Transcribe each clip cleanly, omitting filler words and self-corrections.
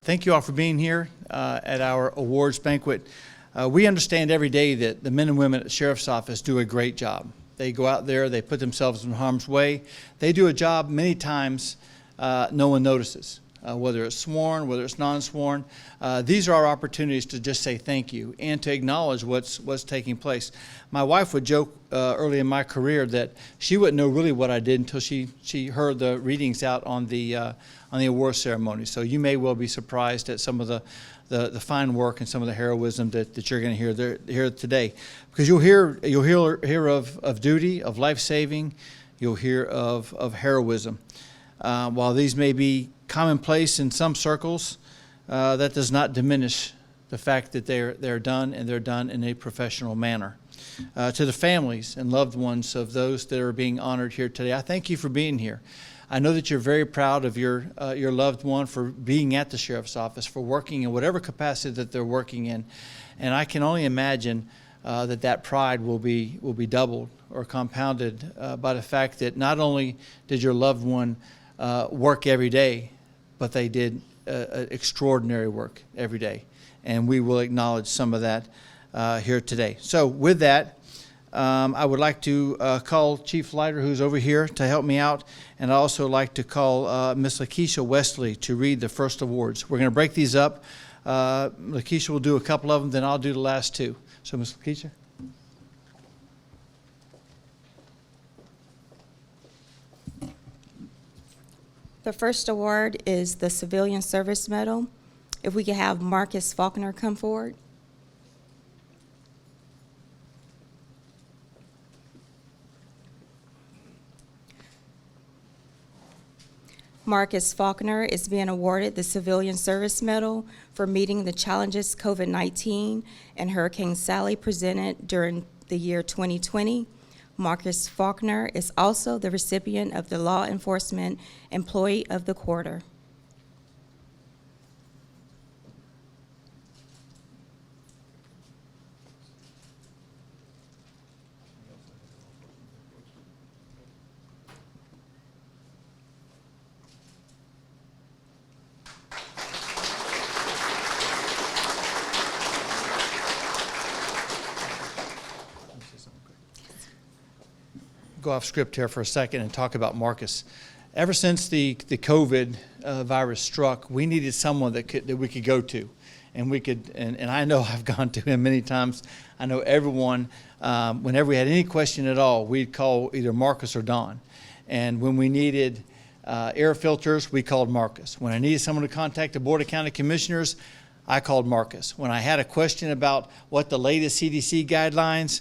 Thank you all for being here at our awards banquet. We understand every day that the men and women at the Sheriff's Office do a great job. They go out there, they put themselves in harm's way. They do a job many times no one notices, whether it's sworn, whether it's non-sworn. These are our opportunities to just say thank you and to acknowledge what's taking place. My wife would joke early in my career that she wouldn't know really what I did until she heard the readings out on the award ceremony. So you may well be surprised at some of the fine work and some of the heroism that you're going to hear today, because you'll hear of duty, of life saving, you'll hear of heroism. While these may be commonplace in some circles, that does not diminish the fact that they're done, and they're done in a professional manner. To the families and loved ones of those that are being honored here today, I thank you for being here. I know that you're very proud of your loved one for being at the Sheriff's Office, for working in whatever capacity that they're working in, and I can only imagine that pride will be doubled or compounded by the fact that not only did your loved one work every day, but they did extraordinary work every day, and we will acknowledge some of that here today. So with that, I would like to call Chief Leiter, who's over here, to help me out, and I'd also like to call Miss Lakeisha Wesley to read the first awards. We're going to break these up. Lakeisha will do a couple of them, then I'll do the last two. So Miss Lakeisha. The first award is the Civilian Service Medal. If we could have Marcus Faulkner come forward. Marcus Faulkner is being awarded the Civilian Service Medal for meeting the challenges COVID-19 and Hurricane Sally presented during the year 2020. Marcus Faulkner is also the recipient of the Law Enforcement Employee of the Quarter. Go off script here for a second and talk about Marcus. Ever since the COVID virus struck, we needed someone that we could go to, and we could. And I know I've gone to him many times. I know everyone. Whenever we had any question at all, we'd call either Marcus or Don. And when we needed air filters, we called Marcus. When I needed someone to contact the Board of County Commissioners, I called Marcus. When I had a question about what the latest CDC guidelines,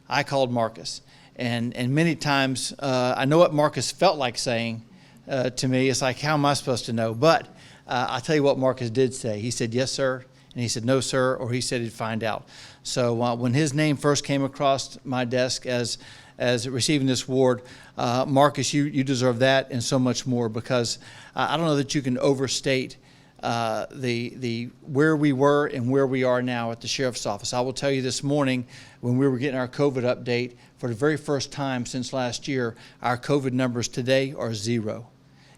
I called Marcus. And many times, I know what Marcus felt like saying to me. It's like, how am I supposed to know? But I'll tell you what Marcus did say. He said, yes, sir. And he said, no, sir. Or he said he'd find out. So when his name first came across my desk as receiving this award, Marcus, you deserve that and so much more, because I don't know that you can overstate the where we were and where we are now at the Sheriff's Office. I will tell you, this morning when we were getting our COVID update, for the very first time since last year, our COVID numbers today are 0.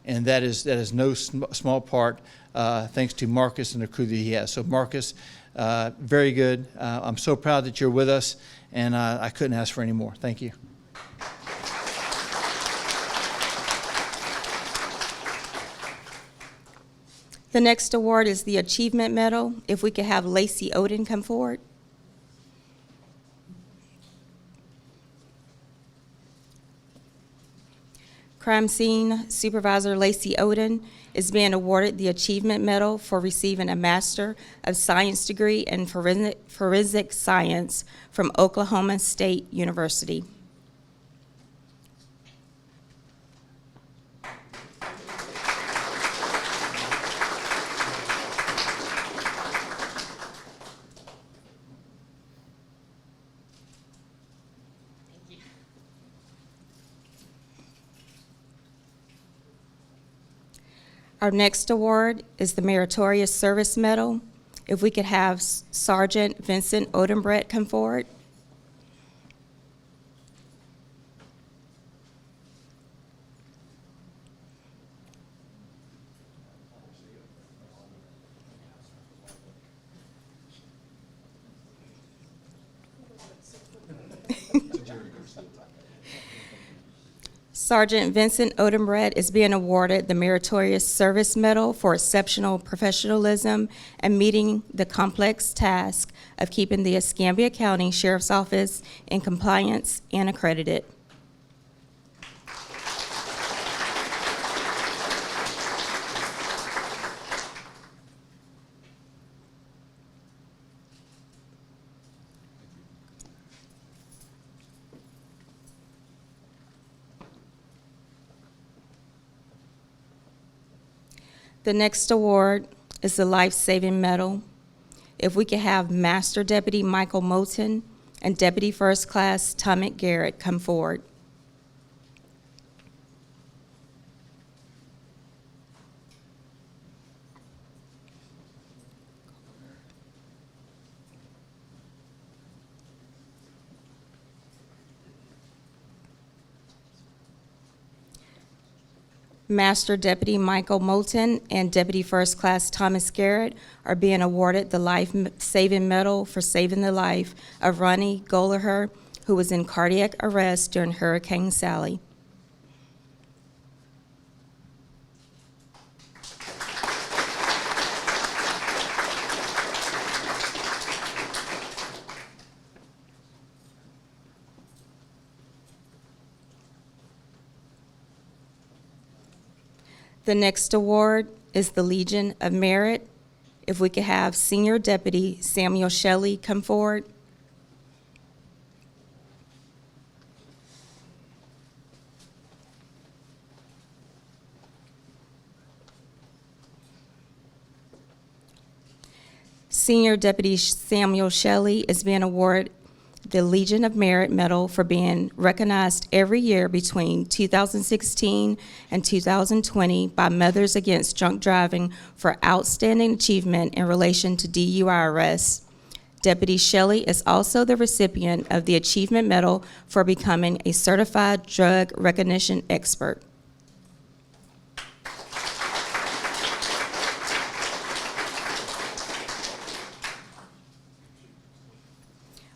And that is no small part thanks to Marcus and the crew that he has. So Marcus, very good. I'm so proud that you're with us, and I couldn't ask for any more. Thank you. The next award is the Achievement Medal. If we could have Lacey Oden come forward. Crime Scene Supervisor Lacey Oden is being awarded the Achievement Medal for receiving a Master of Science degree in Forensic Science from Oklahoma State University. Our next award is the Meritorious Service Medal. If we could have Sergeant Vincent Odenbrett come forward. Sergeant Vincent Odenbrett is being awarded the Meritorious Service Medal for exceptional professionalism and meeting the complex task of keeping the Escambia County Sheriff's Office in compliance and accredited. The next award is the Life Saving Medal. If we could have Master Deputy Michael Moulton and Deputy First Class Tommy Garrett come forward. Master Deputy Michael Moulton and Deputy First Class Thomas Garrett are being awarded the Life Saving Medal for saving the life of Ronnie Golaher, who was in cardiac arrest during Hurricane Sally. The next award is the Legion of Merit. If we could have Senior Deputy Samuel Shelley come forward. Senior Deputy Samuel Shelley is being awarded the Legion of Merit Medal for being recognized every year between 2016 and 2020 by Mothers Against Drunk Driving for outstanding achievement in relation to DUI arrests. Deputy Shelley is also the recipient of the Achievement Medal for becoming a certified drug recognition expert.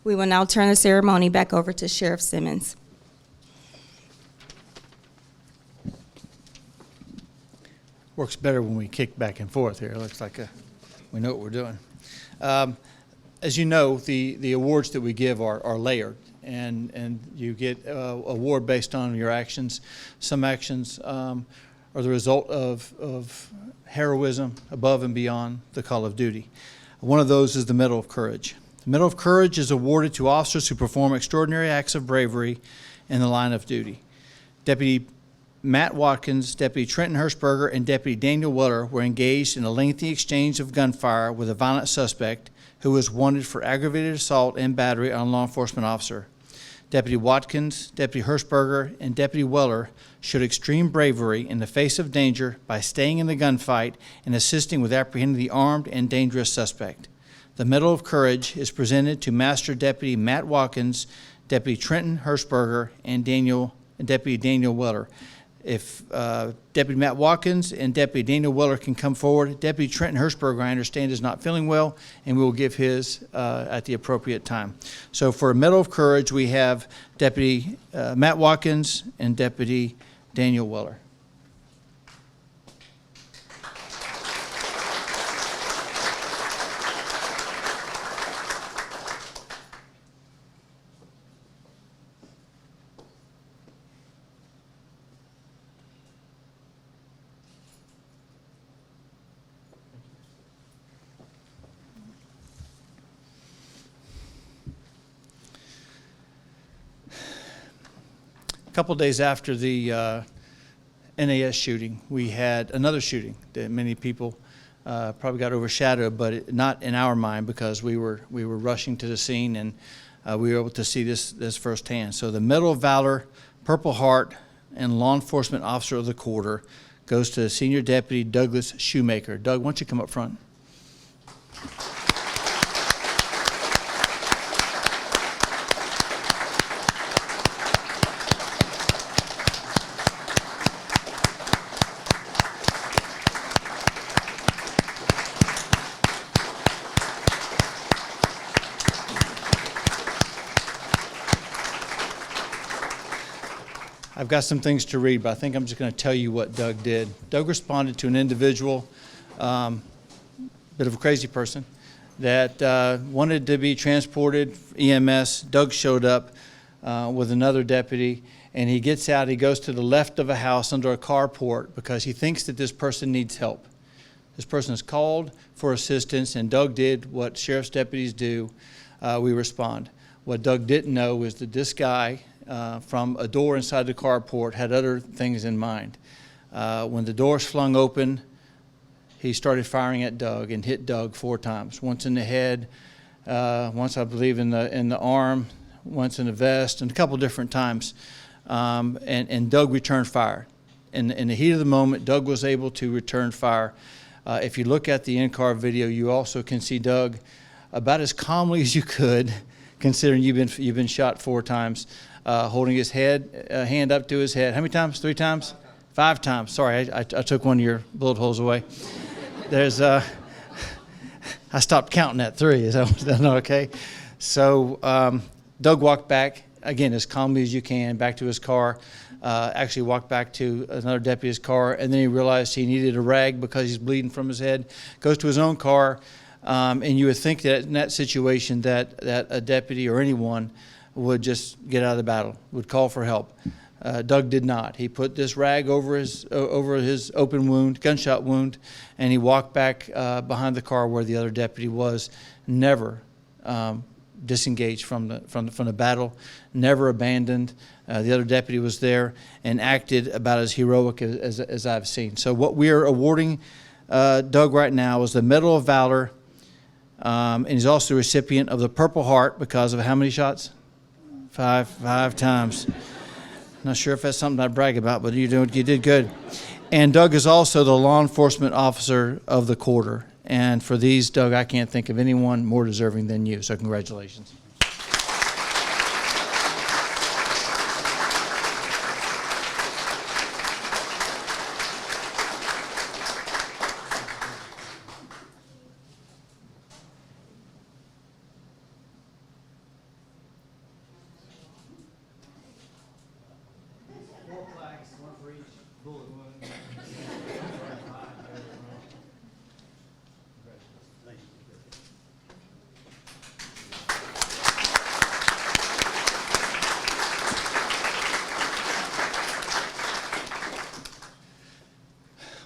We will now turn the ceremony back over to Sheriff Simmons. Works better when we kick back and forth here. It looks like we know what we're doing. As you know, the awards that we give are layered, and you get award based on your actions. Some actions are the result of heroism above and beyond the call of duty. One of those is the Medal of Courage. The Medal of Courage is awarded to officers who perform extraordinary acts of bravery in the line of duty. Deputy Matt Watkins, Deputy Trenton Hirschberger, and Deputy Daniel Weller were engaged in a lengthy exchange of gunfire with a violent suspect who was wanted for aggravated assault and battery on a law enforcement officer. Deputy Watkins, Deputy Hirschberger, and Deputy Weller showed extreme bravery in the face of danger by staying in the gunfight and assisting with apprehending the armed and dangerous suspect. The Medal of Courage is presented to Master Deputy Matt Watkins, Deputy Trenton Hirschberger, and Deputy Daniel Weller. If Deputy Matt Watkins and Deputy Daniel Weller can come forward. Deputy Trenton Hirschberger, I understand, is not feeling well, and we will give his at the appropriate time. So for a Medal of Courage, we have Deputy Matt Watkins and Deputy Daniel Weller. A couple days after the NAS shooting, we had another shooting that many people probably got overshadowed, but not in our mind because we were rushing to the scene and we were able to see this firsthand. So the Medal of Valor, Purple Heart, and Law Enforcement Officer of the Quarter goes to Senior Deputy Douglas Shoemaker. Doug, why don't you come up front? I've got some things to read, but I think I'm just going to tell you what Doug did. Doug responded to an individual, bit of a crazy person, that wanted to be transported, EMS. Doug showed up with another deputy, and he gets out, he goes to the left of a house under a carport because he thinks that this person needs help. This person is called for assistance, and Doug did what sheriff's deputies do. We respond. What Doug didn't know is that this guy from a door inside the carport had other things in mind. When the doors flung open, he started firing at Doug and hit Doug 4 times. Once in the head, once I believe in the arm, once in the vest, and a couple different times. And Doug returned fire. In the heat of the moment, Doug was able to return fire. If you look at the in-car video, you also can see Doug about as calmly as you could, considering you've been shot 4 times, holding his hand up to his head. How many times? 3 times? 5 times. Sorry, I took one of your bullet holes away. There's I stopped counting at 3. Is that not okay? So Doug walked back, again, as calmly as you can, back to his car. Actually walked back to another deputy's car, and then he realized he needed a rag because he's bleeding from his head. Goes to his own car, and you would think that in that situation that a deputy or anyone would just get out of the battle, would call for help. Doug did not. He put this rag over his open wound, gunshot wound, and he walked back behind the car where the other deputy was. Never disengaged from the battle, never abandoned. The other deputy was there and acted about as heroic as I've seen. So what we are awarding Doug right now is the Medal of Valor, and he's also a recipient of the Purple Heart because of how many shots? 5 times. Not sure if that's something I'd brag about, but you did good. And Doug is also the law enforcement officer of the quarter. And for these, Doug, I can't think of anyone more deserving than you, so congratulations.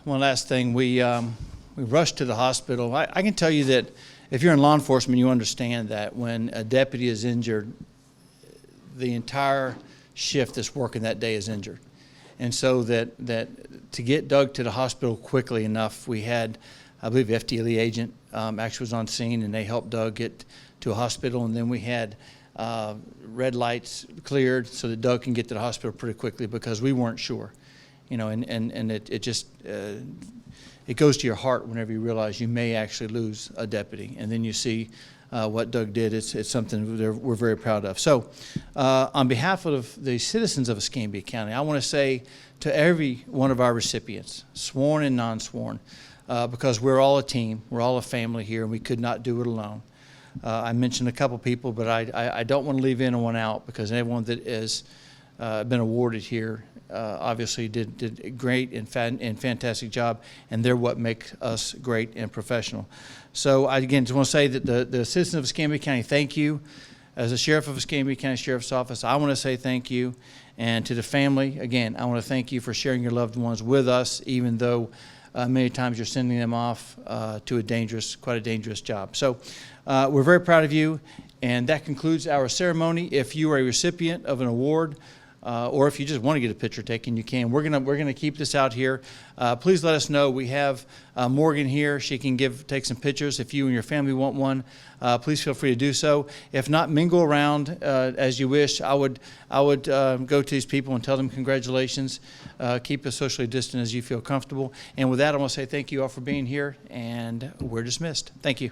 One last thing, we rushed to the hospital. I can tell you that if you're in law enforcement, you understand that when a deputy is injured, the entire shift that's working that day is injured. And so that to get Doug to the hospital quickly enough, we had, I believe, the FDLE agent actually was on scene, and they helped Doug get to a hospital. And then we had red lights cleared so that Doug can get to the hospital pretty quickly because we weren't sure. You know, and it just it goes to your heart whenever you realize you may actually lose a deputy, and then you see what Doug did. It's something we're very proud of. So, on behalf of the citizens of Escambia County, I want to say to every one of our recipients, sworn and non-sworn, because we're all a team, we're all a family here, and we could not do it alone. I mentioned a couple people, but I don't want to leave anyone out because everyone that has been awarded here obviously did a great and fantastic job, and they're what make us great and professional. So I again just want to say that the citizens of Escambia County, thank you. As a sheriff of Escambia County Sheriff's Office, I want to say thank you. And to the family, again, I want to thank you for sharing your loved ones with us, even though many times you're sending them off to quite a dangerous job. So we're very proud of you, and that concludes our ceremony. If you are a recipient of an award, or if you just want to get a picture taken, you can. We're gonna keep this out here. Please let us know. We have Morgan here. She can take some pictures. If you and your family want one, please feel free to do so. If not, mingle around as you wish. I would go to these people and tell them congratulations. Keep as socially distant as you feel comfortable. And with that, I want to say thank you all for being here, and we're dismissed. Thank you.